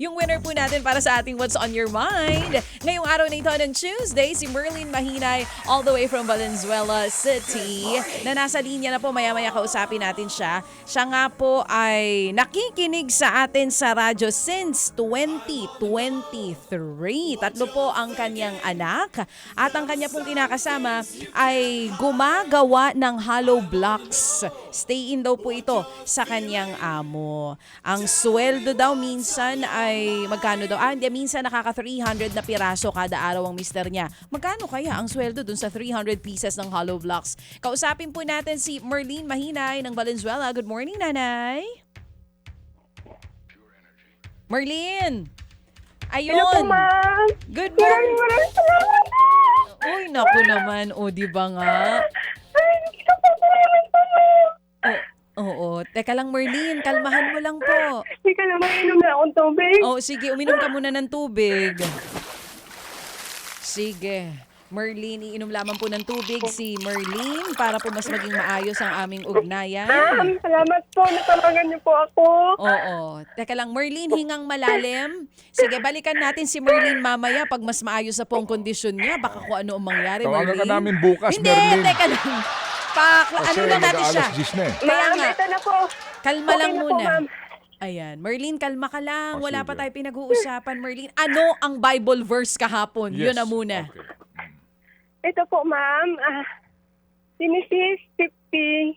Yung winner po natin para sa ating What's on Your Mind. Ngayong araw na ito ng Tuesday, si Merlin Mahinay all the way from Valenzuela City na nasa linya na po. Maya-maya kausapin natin siya. Siya nga po ay nakikinig sa atin sa radyo since 2023. Tatlo po ang kanyang anak at ang kanya pong kinakasama ay gumagawa ng hollow blocks. Stay in daw po ito sa kanyang amo. Ang sweldo daw minsan ay magkano daw? Hindi, minsan nakaka 300 na piraso kada araw ang mister niya. Magkano kaya ang sweldo dun sa 300 pieces ng hollow blocks? Kausapin po natin si Merlin Mahinay ng Valenzuela. Good morning, nanay. Merlin! Ayun! Hello po, ma'am. Good morning! Maraming salamat po. Uy, naku naman. O, di ba nga? Ay, salamat po, ma'am. Oo. Teka lang, Merlin. Kalmahan mo lang po. Hindi ka naman inom na akong tubig. Oh, sige. Uminom ka muna ng tubig. Sige. Merlin, iinom lamang po ng tubig si Merlin para po mas maging maayos ang aming ugnayan. Ma'am, salamat po. Natawagan niyo po ako. Oo. Teka lang, Merlin, hingang malalim. Sige, balikan natin si Merlin mamaya pag mas maayos na po ang kondisyon niya. Baka kung ano ang mangyari, Tawagan Merlin. ka namin bukas, Hindi, Merlin. teka lang. Ano lang natin siya? mag-aalas 10 na eh. Kaya Ma'am, nga. ito na po. Kalma Okay lang na po, muna. ma'am. Ayan. Merlin, kalma ka lang. Oh, Wala pa sige. tayo pinag-uusapan, Merlin. Ano ang Bible verse kahapon? Yun na muna. Okay. Ito po, ma'am. Genesis 50:20.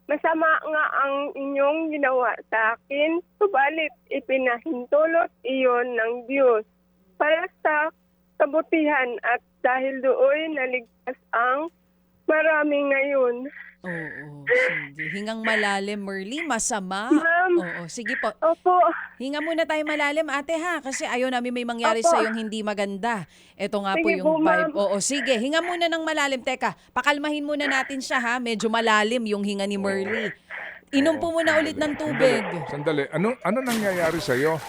Masama nga ang inyong ginawa sa akin, subalit ipinahintulot iyon ng Diyos para sa kabutihan at dahil doon naligtas ang marami ngayon. Oo, sige. Hingang malalim, Merlin. Masama. Ma'am. Oo, sige po. Opo. Hinga muna tayo malalim, ate ha. Kasi ayaw namin may mangyari Opo. sa yung hindi maganda. Ito nga po Sige yung po, ma'am. vibe. Oo, sige. Hinga muna ng malalim. Teka, pakalmahin muna natin siya ha. Medyo malalim yung hinga ni Merly. Inom po muna ulit ng tubig. Sandali. Ano nangyayari sa'yo?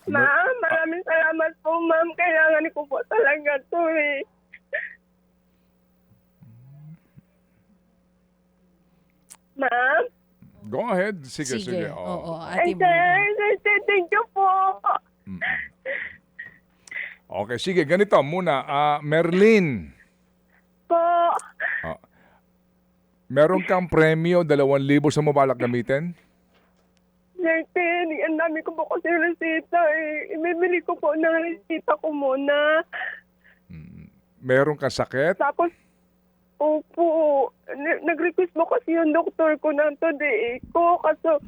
Ma'am, maraming salamat po, ma'am. Kailangan ko po talaga to eh. Ma'am? Go ahead. Sige. Oo, Ay, ate sir, thank you po. Okay, sige. Ganito muna. Merlin, Po. meron kang premyo, 2,000 sa mabalak gamitin? Sir Ted, ang dami ko po kasi resita eh. Ibibili ko po ng resita ko muna. Meron kang sakit? Tapos, opo, nag-request mo kasi yung doktor ko ng today ko. Kaso,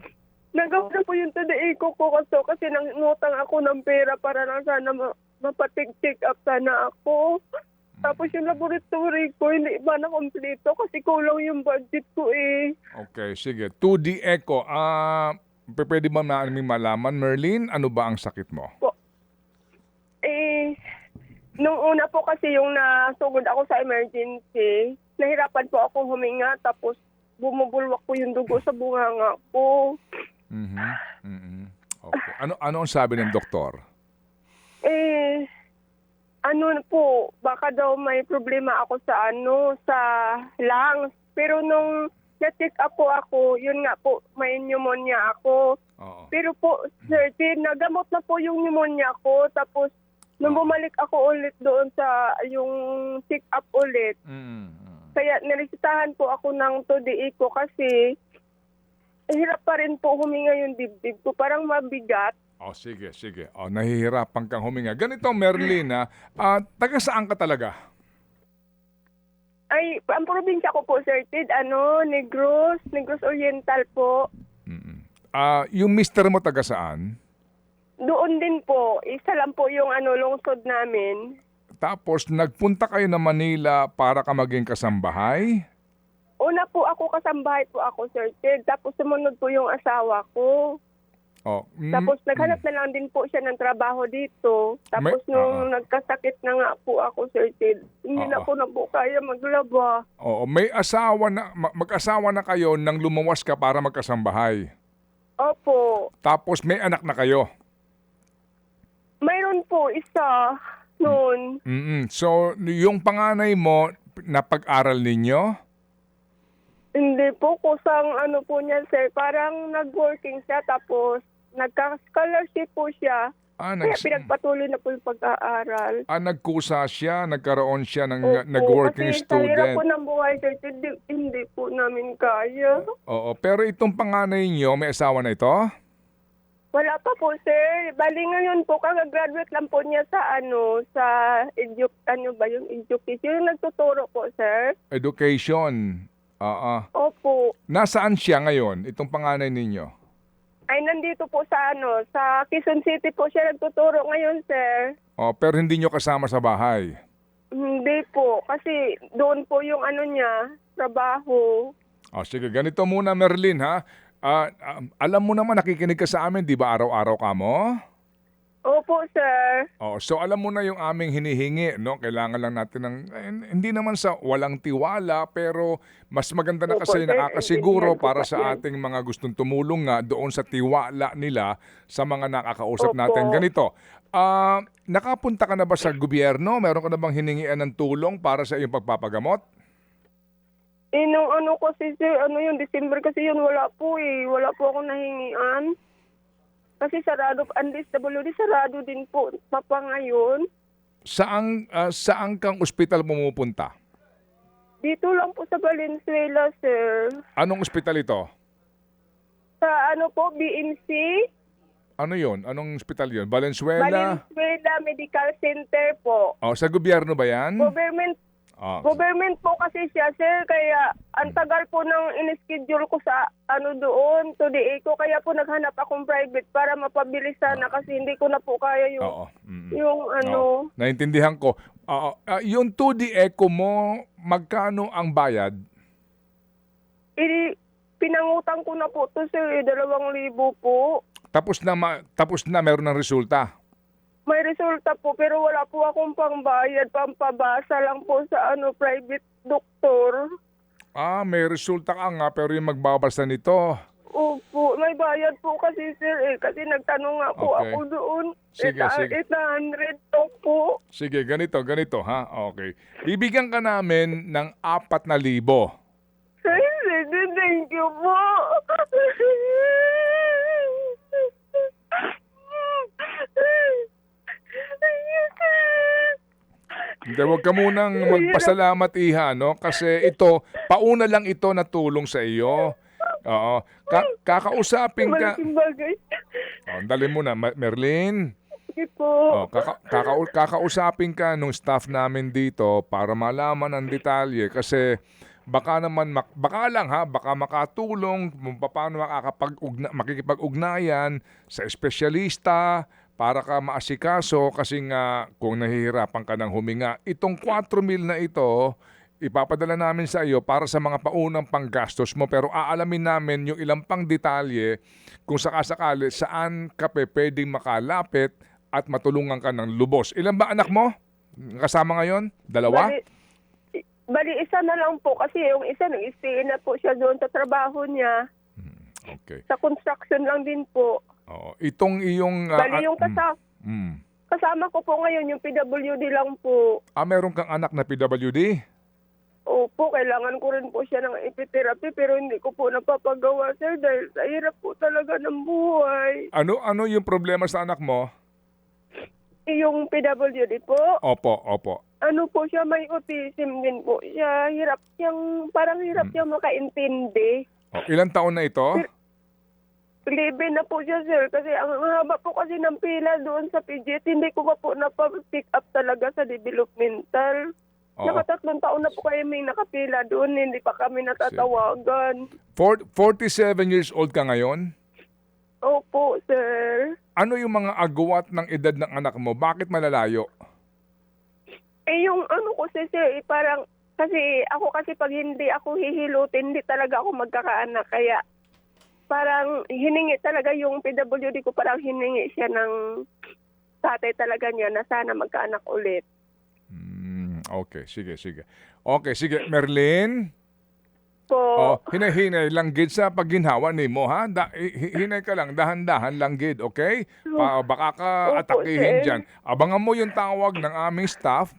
nagawa na po yung today ko kasi nangutang ako ng pera para lang sana mapatik-check up sana ako. Tapos yung laboratory ko, hindi ba na kompleto kasi kulang yung budget ko eh. Okay, sige. 2D echo. Pwede ba namin malaman, Merlin, ano ba ang sakit mo? Nung una po kasi yung nasugod ako sa emergency, nahirapan po ako huminga tapos bumubulwak po yung dugo sa bunganga ko. Okay. Ano ang sabi ng doktor? Baka daw may problema ako sa lungs. Pero nung na-check up po ako, yun nga po, may pneumonia ako. Oo. Pero po, sir, nagamot na po yung pneumonia ko. Tapos, nung bumalik ako ulit doon sa yung check up ulit, kaya niresitahan po ako ng today ko kasi hirap pa rin po huminga yung dibdib ko. Parang mabigat. Sige. Nahihirapan kang huminga. Ganito, Merlin, taga saan ka talaga? Ay, ang probinsya ko po, sir Ted, Negros Oriental po. Yung mister mo taga saan? Doon din po. Isa lang po yung lungsod namin. Tapos, nagpunta kayo na Manila para ka maging kasambahay? Una po ako, kasambahay po ako, sir Ted. Tapos sumunod po yung asawa ko. Tapos naghanap na lang din po siya ng trabaho dito. Tapos nung nagkasakit na nga po ako, Sir Ted, hindi na po kaya maglaba. May asawa na, mag-asawa na kayo nang lumawas ka para magkasambahay. Opo. Tapos may anak na kayo. Mayroon po isa noon. So, yung panganay mo, napag-aral ninyo? Hindi po, kusang ano po niya, sir. Parang nag-working siya, tapos nagka-scholarship po siya. Ah, Kaya pinagpatuloy na po yung pag-aaral. nagkusa siya, nagkaroon siya ng Opo, nag-working kasi sa hirap student. po ng buhay, sir, hindi po namin kaya. Oo, pero itong panganay niyo, may asawa na ito? Wala pa po, sir. Bali ngayon po, kagagraduate lang po niya sa yung education. Yung nagtuturo po, sir. Education. Oo. Opo. Nasaan siya ngayon, itong panganay ninyo? Ay, nandito po sa Quezon City po siya nagtuturo ngayon, sir. Oh, pero hindi nyo kasama sa bahay. Hindi po, kasi doon po yung niya, trabaho. Oh, sige, ganito muna, Merlin, ha? Alam mo naman, nakikinig ka sa amin, di ba araw-araw ka mo? Opo, sir. Oh, so alam mo na yung aming hinihingi, no? Kailangan lang natin ng hindi naman sa walang tiwala, pero mas maganda na Opo, kasi sir. nakakasiguro Intindihan ko para po sa yan. ating mga gustong tumulong nga doon sa tiwala nila sa mga nakakausap Opo. natin. Ganito, nakapunta ka na ba sa gobyerno? Meron ka na bang hiningian ng tulong para sa iyong pagpapagamot? Nung kasi, sir, yung December kasi yun, wala po eh. Wala po akong nahingian. Kasi sarado, ang DSWD sarado din po pa ngayon. Saan kang ospital pumupunta? Dito lang po sa Valenzuela, sir. Anong ospital ito? Sa BMC, Ano yon? Anong ospital yon? Valenzuela? Valenzuela Medical Center po. Oh, sa gobyerno ba yan? Government po kasi siya, sir, kaya ang tagal po nang in-schedule ko sa doon, to the ECO, kaya po naghanap akong private para mapabilisan na kasi hindi ko na po kaya yung, Oo. yung Naintindihan ko. Yung 2D Eco mo, magkano ang bayad? pinangutang ko na po to, sir, 2,000 po. Tapos na meron ng resulta. May resulta po, pero wala po akong pangbayad, pampabasa lang po sa private doktor. May resulta ka nga pero yung magbabasa nito. Opo, may bayad po kasi, sir, kasi nagtanong nga po Okay. ako doon. Sige, sige. 800 to po. Sige, ganito ha. Okay. Bibigyan ka namin ng 4,000. Ay, thank you po. Hindi, huwag ka munang magpasalamat, iha, no? Kasi ito, pauna lang ito na tulong sa iyo. Oo. Kakausapin ka. Malaking bagay. Dali mo na, Merlin. Sige po. Kakausapin ka nung staff namin dito para malaman ang detalye kasi baka makatulong kung paano makikipag-ugnayan sa espesyalista para ka maasikaso kasi nga kung nahihirapan ka ng huminga. Itong 4,000 na ito, ipapadala namin sa iyo para sa mga paunang panggastos mo pero aalamin namin yung ilang pang detalye kung sakasakali saan ka pwedeng makalapit at matulungan ka ng lubos. Ilan ba anak mo? Kasama ngayon? 2? Bali, isa na lang po kasi yung isa nag-stay na po siya doon sa trabaho niya. Okay. Sa construction lang din po. Itong iyong... Bali, yung kasama ko po ngayon, yung PWD lang po. Meron kang anak na PWD? Opo, kailangan ko rin po siya ng epitherapy pero hindi ko po napapagawa, sir, dahil sa hirap po talaga ng buhay. Ano yung problema sa anak mo? Yung PWD po, Opo. ano po siya, may autism din po siya. Parang hirap siyang makaintindi. Ilang taon na ito? 11 na po siya, sir, kasi ang haba po kasi ng pila doon sa PGT, hindi ko pa po napapick up talaga sa developmental. Oo. Naka3 taon na po kayo may nakapila doon, hindi pa kami natatawagan. 47 years old ka ngayon? Opo, sir. Ano yung mga agwat ng edad ng anak mo? Bakit malalayo? Yung ko sir, parang, kasi pag hindi ako hihilutin, hindi talaga ako magkakaanak, kaya parang hiningi talaga yung PWD ko, parang hiningi siya ng tatay talaga niya na sana magkaanak ulit. Okay, sige. Okay, sige. Merlin? Po. Hinay-hinay lang gid sa pagginhawa ni mo, ha? Hinay ka lang, dahan-dahan lang gid, okay? Baka ka Opo, atakihin sir. dyan. Abangan mo yung tawag ng aming staff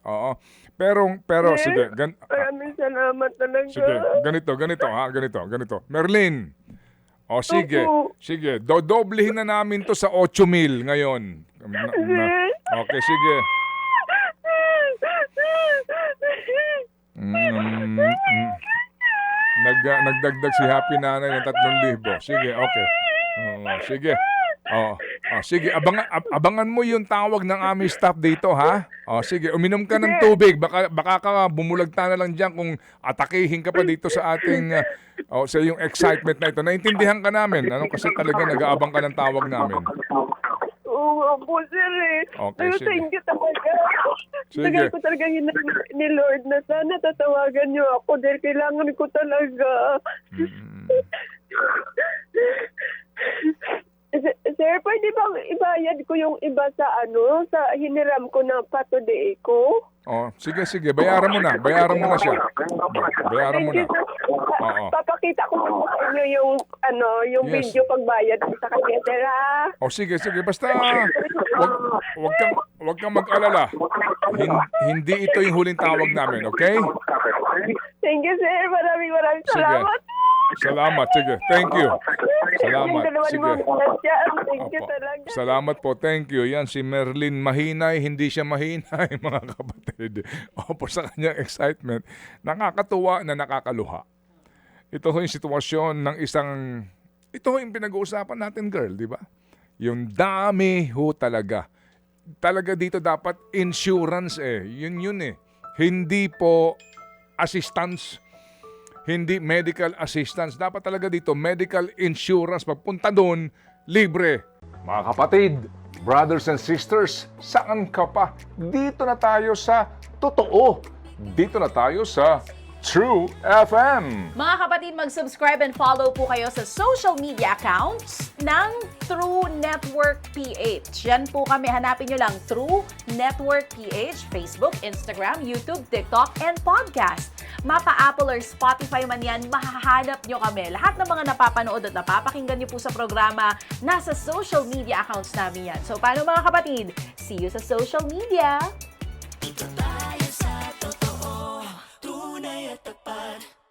Oo. Pero Sir, sige, maraming salamat talaga. sige, ganito. Merlin, o sige, Opo. sige, dodoblehin na namin to sa 8,000 ngayon. Okay, sige. Mm, mm. Nagdagdag si Happy Nanay ng 3,000. Sige, okay. Sige. Sige, abangan mo yung tawag ng aming staff dito, ha? Sige, uminom ka ng tubig. Baka ka bumulagta na lang diyan kung atakihin ka pa dito sa ating sa yung excitement na ito. Naintindihan ka namin. Kasi talaga nag-aabang ka ng tawag namin. Oo nga po, sir eh. Okay, Pero sige. thank you talaga. Sige. Tagal ko talaga ni Lord na sana tatawagan niyo ako dahil kailangan ko talaga. Sir, pwede bang ibayad ko yung iba sa sa hiniram ko na patode ko? Sige. Bayaran mo na siya. Bayaran mo Thank na. you, sir. Oo. Papakita ko po sa inyo yung Yes. video pagbayad ko sa kanya, sir, ha? Sige. Basta wag kang mag-alala. Hindi ito yung huling tawag namin, okay? Thank you, sir. Maraming Sige. salamat. Salamat. Sige. Thank you. Salamat. Sige. Thank you Opo. talaga. Salamat po. Thank you. Yan si Merlin Mahinay. Hindi siya mahinay, mga kapatid. Opo, sa kanyang excitement. Nakakatuwa na nakakaluha. Ito ho yung sitwasyon ng isang... Ito ho yung pinag-uusapan natin, girl, di ba? Yung dami ho talaga. Talaga dito dapat insurance Yun eh. Hindi po assistance. Hindi medical assistance. Dapat talaga dito medical insurance. Pagpunta doon, libre. Mga kapatid, brothers and sisters, saan ka pa? Dito na tayo sa totoo. Dito na tayo sa True FM. Mga kapatid, mag-subscribe and follow po kayo sa social media accounts ng True Network PH. Yan po kami. Hanapin nyo lang True Network PH, Facebook, Instagram, YouTube, TikTok, and podcast. Mapa Apple or Spotify man yan, mahahanap nyo kami. Lahat ng mga napapanood at napapakinggan nyo po sa programa, nasa social media accounts namin yan. So, paano mga kapatid? See you sa social media! Dito tayo sa totoo, tunay at tapat.